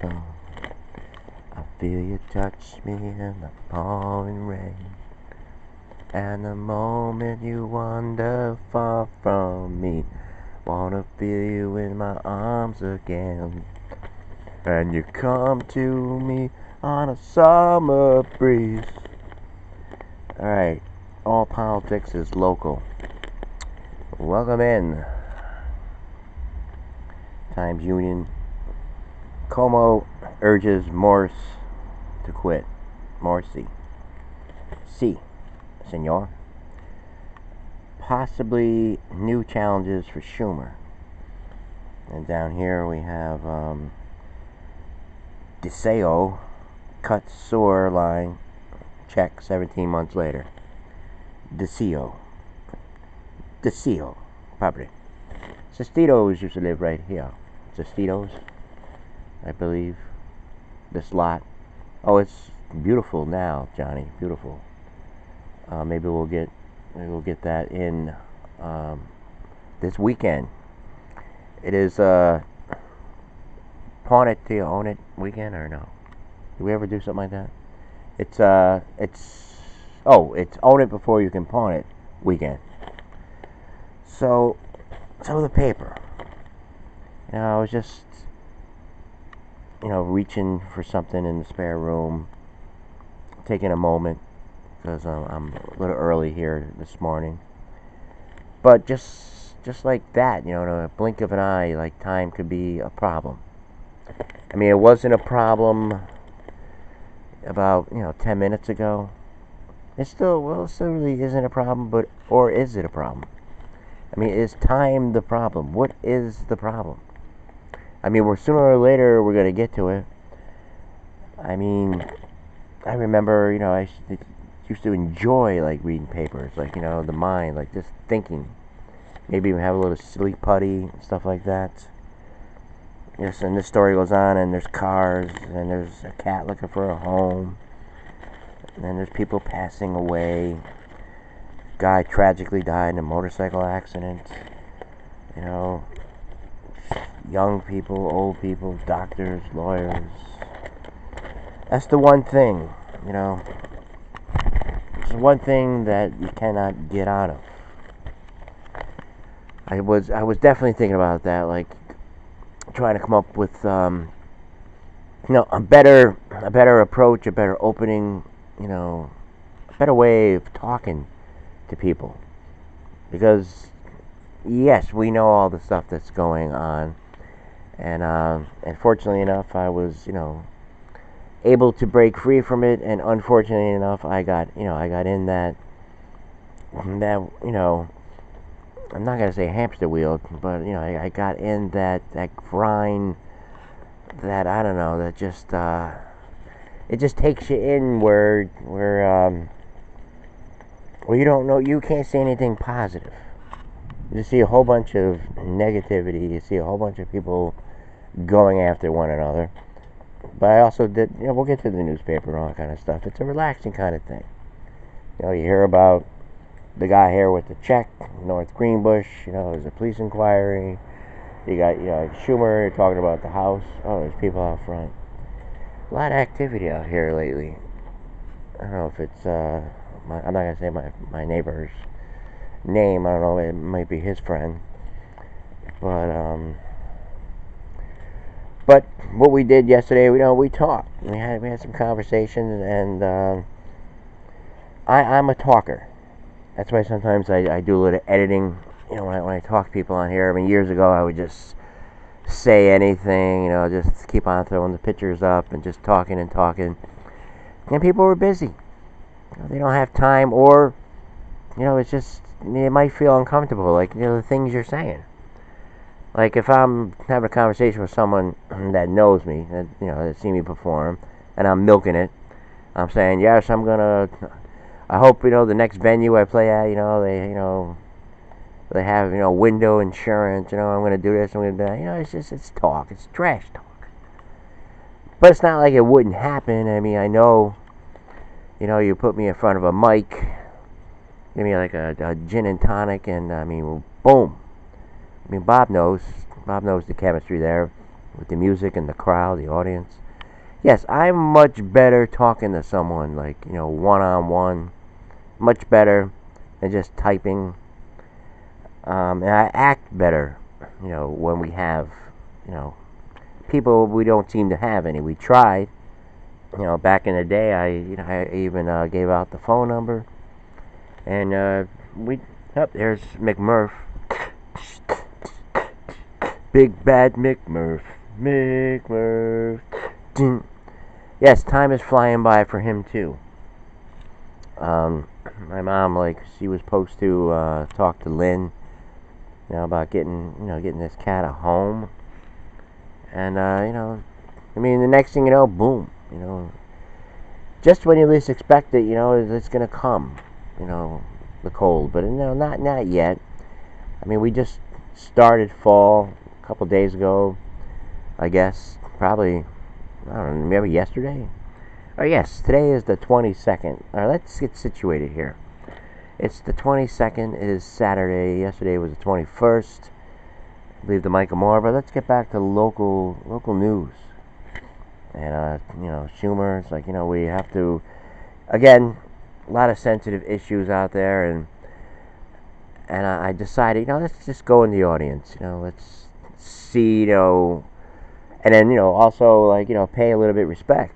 so. I feel you touch me in the pouring rain. And the moment you wander far from me, wanna feel you in my arms again. And you come to me on a summer breeze. Alright, all politics is local. Welcome in. Times Union. Como urges Morse to quit. Morsi. Si, senor. Possibly new challenges for Schumer. And down here we have DeSeo cuts sewer line, check 17 months later. DeSeo property. Sestitos used to live right here. Sestitos, I believe. This lot. Oh, it's beautiful now, Johnny. Beautiful. Maybe we'll get that in this weekend. It is pawn it till you own it weekend, or no? Do we ever do something like that? It's own it before you can pawn it weekend. So the paper. I was just reaching for something in the spare room, taking a moment because I'm a little early here this morning. But just like that, in a blink of an eye, like time could be a problem. I mean, it wasn't a problem about 10 minutes ago. It still really isn't a problem, or is it a problem? I mean, is time the problem? What is the problem? I mean, sooner or later we're gonna get to it. I mean, I remember, I used to enjoy like reading papers, like the mind, like just thinking. Maybe even have a little sleep putty, stuff like that. Yes, and this story goes on, and there's cars, and there's a cat looking for a home, and there's people passing away. Guy tragically died in a motorcycle accident. Young people, old people, doctors, lawyers. That's the one thing, it's one thing that you cannot get out of. I was definitely thinking about that, like trying to come up with a better approach, a better opening, a better way of talking to people. Because yes, we know all the stuff that's going on, and fortunately enough, I was able to break free from it, and unfortunately enough, I got in that I'm not gonna say hamster wheel, but I got in that grind that I don't know, that just it just takes you in where you don't know, you can't see anything positive. You see a whole bunch of negativity. You see a whole bunch of people going after one another. But I also did, we'll get to the newspaper and all that kind of stuff. It's a relaxing kind of thing. You hear about the guy here with the check, North Greenbush. There's a police inquiry. You got, Schumer talking about the house. Oh, there's people out front. A lot of activity out here lately. I don't know if it's, I'm not going to say my neighbor's name. I don't know, it might be his friend. But what we did yesterday, we talked. We had some conversations, and I'm a talker. That's why sometimes I do a little editing. When I talk to people on here. I mean, years ago I would just say anything. Just keep on throwing the pictures up and just talking. And people were busy. They don't have time, or it's just it might feel uncomfortable. Like the things you're saying. Like if I'm having a conversation with someone that knows me, that that seen me perform, and I'm milking it, I'm saying yes, I hope the next venue I play at, they have window insurance. I'm gonna do this, I'm gonna do that. It's talk, it's trash talk. But it's not like it wouldn't happen. I mean, I know, you put me in front of a mic, give me like a gin and tonic, and I mean, boom. I mean, Bob knows the chemistry there. with the music and the crowd, the audience. Yes, I'm much better talking to someone, like, one on one. Much better than just typing. And I act better, when we have, you know, people we don't seem to have any. We tried, back in the day. I even gave out the phone number, and there's McMurph, Big Bad McMurph. Yes, time is flying by for him too. My mom, like, she was supposed to talk to Lynn, about getting this cat a home, and the next thing you know, boom, just when you least expect it, it's gonna come, the cold, but no, not yet. I mean, we just started fall a couple days ago, I guess, probably, I don't know, maybe yesterday. Oh yes, today is the 22nd. All right, let's get situated here. It's the 22nd. It is Saturday. Yesterday was the 21st. I believe the Michael Moore. But let's get back to local news. And Schumer. It's like, we have to. Again, a lot of sensitive issues out there, and I decided, let's just go in the audience. Let's see, and then also, like, pay a little bit of respect.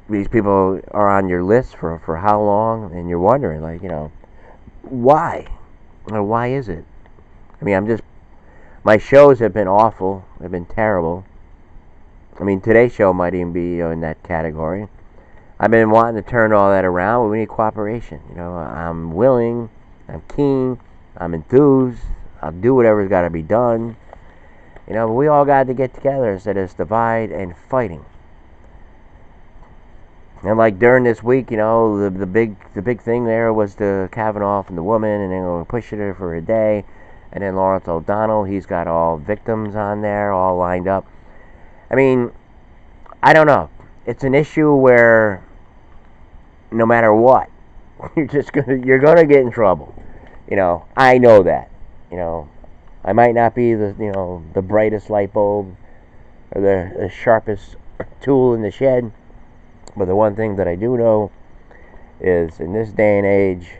These people are on your list for how long, and you're wondering, like, why? Why is it? I mean, my shows have been awful. They've been terrible. I mean, today's show might even be in that category. I've been wanting to turn all that around, but we need cooperation. I'm willing, I'm keen, I'm enthused. I'll do whatever's got to be done. But we all got to get together instead of divide and fighting. And like during this week, the big thing there was the Kavanaugh and the woman, and then we're pushing her for a day, and then Lawrence O'Donnell, he's got all victims on there, all lined up. I mean, I don't know. It's an issue where no matter what, you're gonna get in trouble. I know that. I might not be the brightest light bulb or the sharpest tool in the shed. But the one thing that I do know is, in this day and age,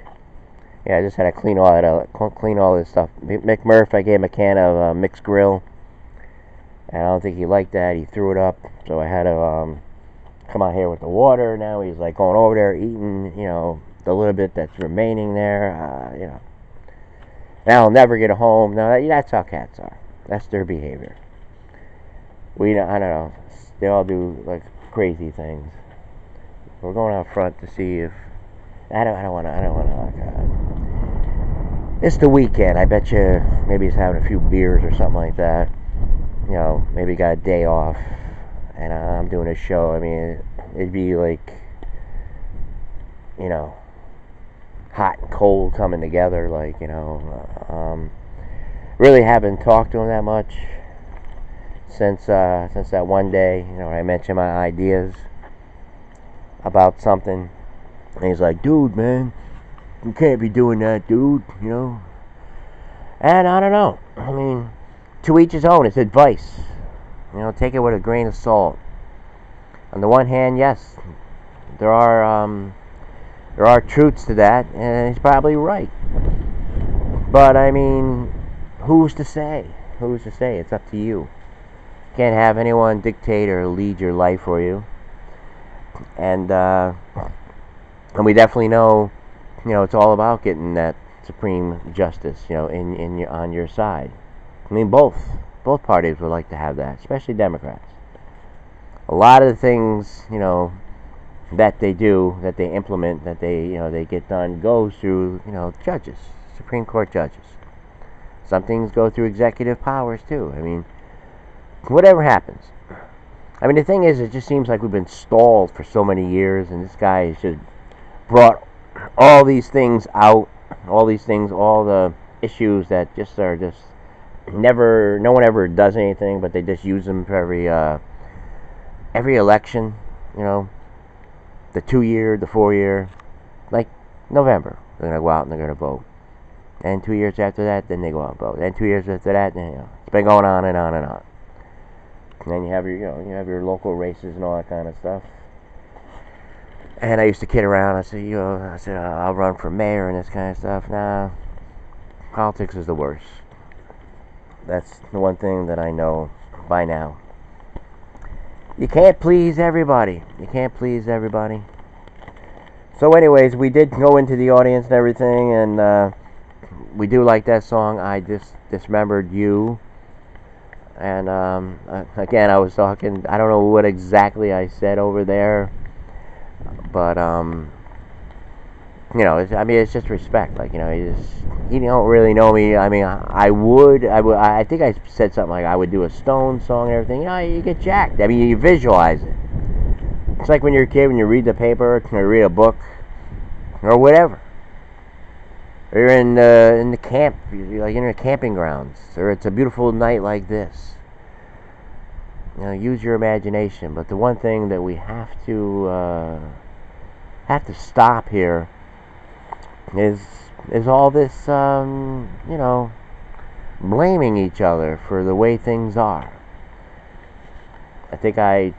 I just had to clean all this stuff. McMurph, I gave him a can of mixed grill, and I don't think he liked that. He threw it up, so I had to come out here with the water. Now he's like going over there eating, the little bit that's remaining there. Now I'll never get home. Now that's how cats are. That's their behavior. I don't know. They all do like crazy things. We're going out front to see if I don't want to. It's the weekend. I bet you maybe he's having a few beers or something like that. Maybe got a day off, and I'm doing a show. I mean, it'd be like, hot and cold coming together. Like, really haven't talked to him that much since that one day. I mentioned my ideas about something, and he's like, dude, man, you can't be doing that, dude, and I don't know. I mean, to each his own. It's advice, take it with a grain of salt. On the one hand, yes, there are truths to that, and he's probably right, but I mean, who's to say? It's up to you. Can't have anyone dictate or lead your life for you. And we definitely know, it's all about getting that supreme justice, on your side. I mean, both parties would like to have that, especially Democrats. A lot of the things, that they do, that they implement, that they get done, goes through, judges, Supreme Court judges. Some things go through executive powers too. I mean, whatever happens. I mean, the thing is, it just seems like we've been stalled for so many years, and this guy has just brought all these things out, all the issues that just are just never, no one ever does anything, but they just use them for every election, the 2-year, the 4-year, like November, they're going to go out and they're going to vote. And 2 years after that, then they go out and vote. And 2 years after that, then, it's been going on and on and on. And then you have your, you have your local races and all that kind of stuff. And I used to kid around. I said, I'll run for mayor and this kind of stuff. Nah, politics is the worst. That's the one thing that I know by now. You can't please everybody. You can't please everybody. So anyways, we did go into the audience and everything, and we do like that song, I Just Dismembered You. And again, I was talking, I don't know what exactly I said over there, but it's just respect. Like, you don't really know me. I mean, I think I said something like I would do a Stone song and everything. You get jacked. I mean, you visualize it. It's like when you're a kid, when you read the paper, or you read a book, or whatever. Or you're in the camp, you're like in the camping grounds, or it's a beautiful night like this. Use your imagination. But the one thing that we have to stop here is all this, blaming each other for the way things are. I think I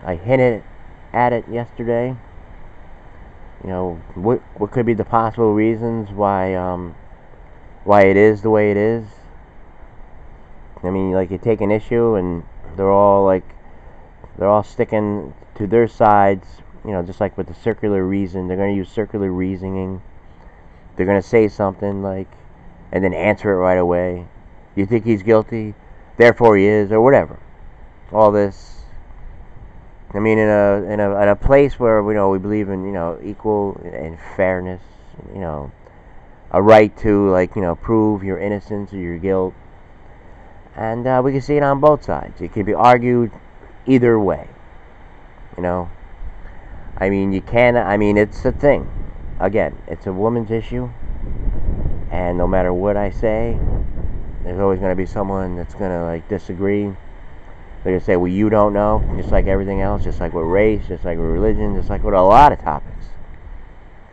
hinted at it yesterday. What could be the possible reasons why it is the way it is? I mean, like, you take an issue and they're all sticking to their sides. Just like with the circular reason, they're going to use circular reasoning. They're going to say something and then answer it right away. You think he's guilty, therefore he is, or whatever. All this. I mean, in a place where we believe in equal and fairness, a right to prove your innocence or your guilt, and we can see it on both sides. It can be argued either way. I mean, it's a thing. Again, it's a woman's issue, and no matter what I say, there's always going to be someone that's going to disagree. They're going to say, well, you don't know, just like everything else, just like with race, just like with religion, just like with a lot of topics.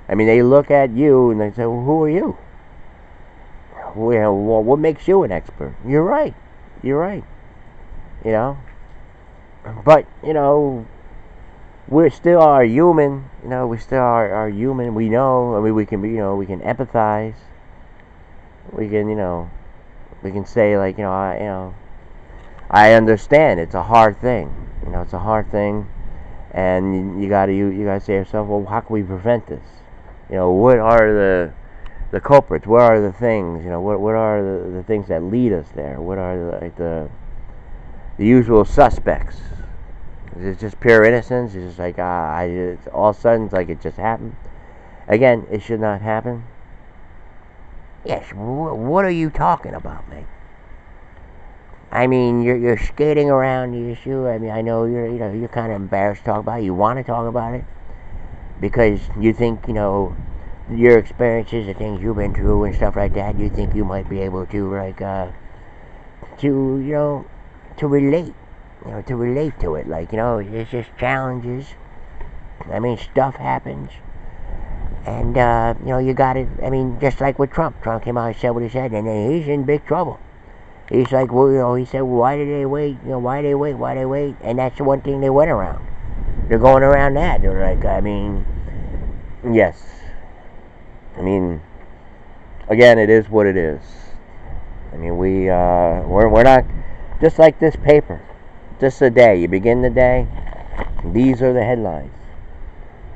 I mean, they look at you and they say, well, who are you? Well, what makes you an expert? You're right. But, we still are human. We still are human. We know. I mean, we can we can empathize. We can say I understand. It's a hard thing. It's a hard thing, and you gotta say to yourself, well, how can we prevent this? What are the culprits? What are the things? What are the things that lead us there? What are the usual suspects? Is it just pure innocence? It's just it's all of a sudden it's like it just happened. Again, it should not happen. Yes. What are you talking about, mate? I mean, you're skating around the issue. I mean, I know you're kind of embarrassed to talk about it. You want to talk about it because you think your experiences, the things you've been through and stuff like that. You think you might be able to to relate. To relate to it. It's just challenges. I mean, stuff happens. And, you got it. I mean, just like with Trump. Trump came out and said what he said, and then he's in big trouble. He's like, well, he said, well, why did they wait? Why they wait? And that's the one thing they went around. They're going around that. They're like, I mean, yes. I mean, again, it is what it is. I mean, we're not, just like this paper. Just a day. You begin the day, these are the headlines.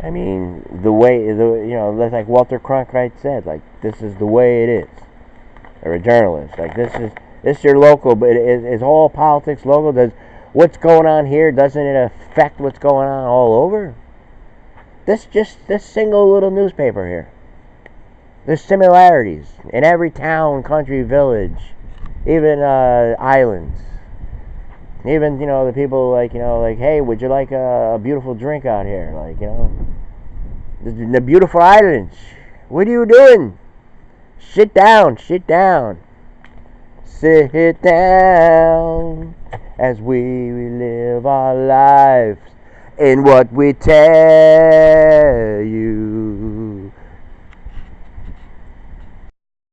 I mean, like Walter Cronkite said, this is the way it is. Or a journalist, this is your local, but is all politics local? Does what's going on here, doesn't it affect what's going on all over? This single little newspaper here. There's similarities in every town, country, village, even islands. Even, the people hey, would you like a beautiful drink out here? The beautiful islands. What are you doing? Sit down. Sit down as we live our lives in what we tell you.